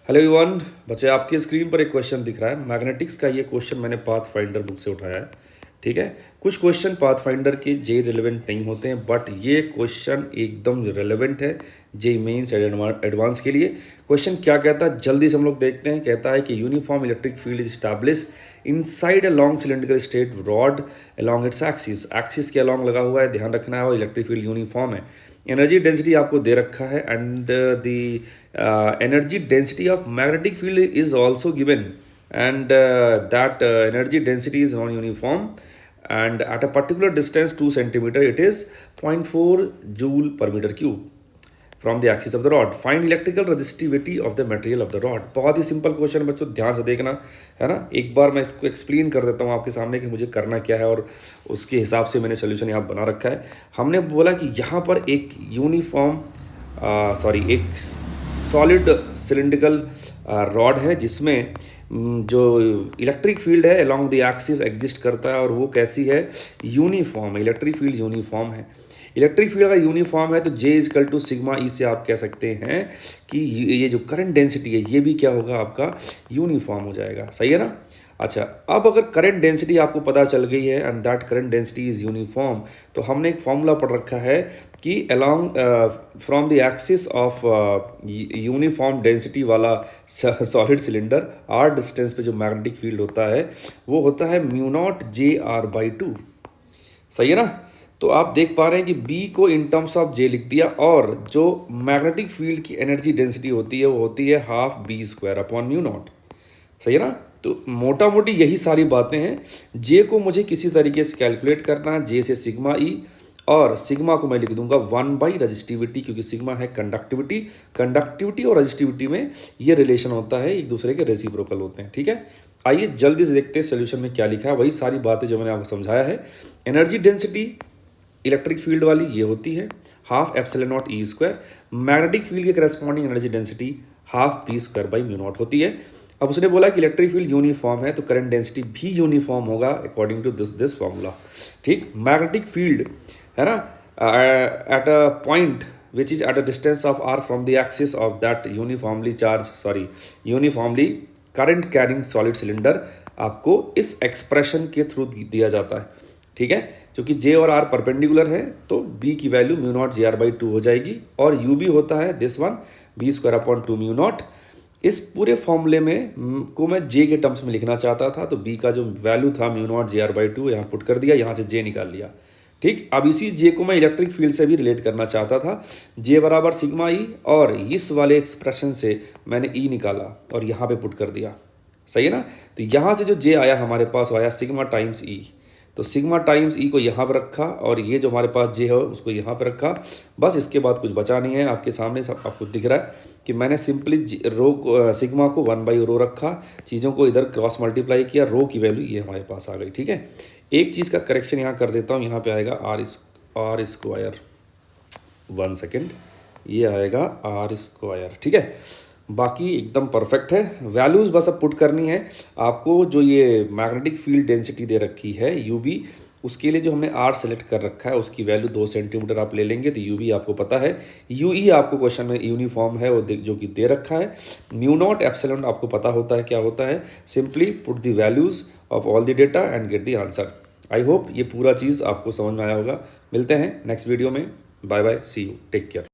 Hello everyone, बच्चे आपकी screen पर एक क्वेश्चन दिख रहा है मैग्नेटिक्स का। ये क्वेश्चन मैंने पाथ फाइंडर बुक से उठाया है। ठीक है, कुछ क्वेश्चन पाथ फाइंडर के जे रिलेवेंट नहीं होते हैं, बट ये क्वेश्चन एकदम रिलेवेंट है जे मेंस एडवांस के लिए। क्वेश्चन क्या कहता है जल्दी से हम लोग देखते हैं। कहता है कि uniform electric field is establish inside a long cylindrical straight rod along its axis. Axis के अलॉन्ग लगा हुआ है, ध्यान रखना है, और इलेक्ट्रिक फील्ड यूनिफॉर्म है। एनर्जी डेंसिटी आपको दे रखा है and the energy density of magnetic field is also given, and that energy density is non-uniform, and at a particular distance 2 centimeter it is 0.4 joule per meter cube from the axis of the rod. Find electrical resistivity of the material of the rod. बहुत ही simple question है बच्चों, ध्यान से देखना है ना। एक बार मैं इसको एक्सप्लेन कर देता हूँ आपके सामने कि मुझे करना क्या है, और उसके हिसाब से मैंने सोल्यूशन यहाँ बना रखा है। हमने बोला कि यहाँ पर एक यूनिफॉर्म एक सॉलिड सिलिंड्रिकल रॉड है जिसमें जो इलेक्ट्रिक फील्ड है अलोंग द एक्सिस एग्जिस्ट करता है, और वो कैसी है, यूनिफॉर्म है। इलेक्ट्रिक फील्ड यूनिफॉर्म है। इलेक्ट्रिक फील्ड अगर यूनिफॉर्म है तो J equal to sigma E से आप कह सकते हैं कि ये जो करंट डेंसिटी है ये भी क्या होगा, आपका यूनिफॉर्म हो जाएगा। सही है ना। अच्छा, अब अगर करंट डेंसिटी आपको पता चल गई है and that current density is uniform, तो हमने एक फॉर्मूला पढ़ रखा है कि along from the axis of uniform density वाला सॉलिड सिलेंडर आर डिस्टेंस पे जो मैग्नेटिक फील्ड होता है वो होता है म्यू नॉट JR/2। सही है ना। तो आप देख पा रहे हैं कि B को इन टर्म्स ऑफ J लिख दिया, और जो मैग्नेटिक फील्ड की एनर्जी डेंसिटी होती है वो होती है हाफ B² μ0। सही है ना। तो मोटा मोटी यही सारी बातें हैं। J को मुझे किसी तरीके से कैलकुलेट करना है, J से सिग्मा E, और सिग्मा को मैं लिख दूंगा 1/रेजिस्टिविटी, क्योंकि सिग्मा है कंडक्टिविटी। कंडक्टिविटी और रेजिस्टिविटी में ये रिलेशन होता है, एक दूसरे के रेसिप्रोकल होते हैं। ठीक है, आइए जल्दी से देखते हैं सोल्यूशन में क्या लिखा है। वही सारी बातें जो मैंने आपको समझाया है। एनर्जी डेंसिटी इलेक्ट्रिक फील्ड वाली ये होती है हाफ ε0 E²। मैग्नेटिक फील्ड के corresponding energy density half B²/μ0 होती है। अब उसने बोला कि इलेक्ट्रिक फील्ड यूनिफॉर्म है तो करंट डेंसिटी भी यूनिफॉर्म होगा अकॉर्डिंग टू दिस फॉर्मूला। ठीक, मैग्नेटिक फील्ड है ना at a point which is at a distance of r from the axis of that uniformly current carrying solid cylinder आपको इस expression के थ्रू दिया जाता है। ठीक है, क्योंकि J और R परपेंडिकुलर है तो B की वैल्यू μ0 JR/2 हो जाएगी, और U भी होता है दिस वन B²/2 μ0। इस पूरे फॉर्मूले में को मैं J के टर्म्स में लिखना चाहता था, तो B का जो वैल्यू था μ0 JR/2 यहाँ पुट कर दिया, यहाँ से J निकाल लिया। ठीक, अब इसी J को मैं इलेक्ट्रिक फील्ड से भी रिलेट करना चाहता था। J बराबर सिग्मा E, और इस वाले एक्सप्रेशन से मैंने E निकाला और यहाँ पे पुट कर दिया। सही है ना। तो यहाँ से जो J आया हमारे पास आया सिग्मा टाइम्स E। तो सिग्मा टाइम्स E को यहाँ पर रखा, और ये जो हमारे पास J है उसको यहाँ पर रखा। बस इसके बाद कुछ बचा नहीं है। आपके सामने सब आपको दिख रहा है कि मैंने सिंपली सिग्मा को 1/ρ रखा, चीज़ों को इधर क्रॉस मल्टीप्लाई किया, रो की वैल्यू ये हमारे पास आ गई। ठीक है, एक चीज़ का करेक्शन यहाँ कर देता हूँ, यहाँ पे आएगा R²। 1 सेकेंड, ये आएगा R²। ठीक है, बाकी एकदम परफेक्ट है। वैल्यूज़ बस अब पुट करनी है आपको। जो ये मैग्नेटिक फील्ड डेंसिटी दे रखी है UB, उसके लिए जो हमने R सेलेक्ट कर रखा है उसकी वैल्यू 2 सेंटीमीटर आप ले लेंगे, तो UB आपको पता है। UE आपको क्वेश्चन में यूनिफॉर्म है वो जो कि दे रखा है। μ0 एप्सिलॉन आपको पता होता है क्या होता है। Simply put the values of all the data and get the answer. I hope ये पूरा चीज़ आपको समझ में आया होगा। मिलते हैं नेक्स्ट वीडियो में। Bye bye, see you, take care.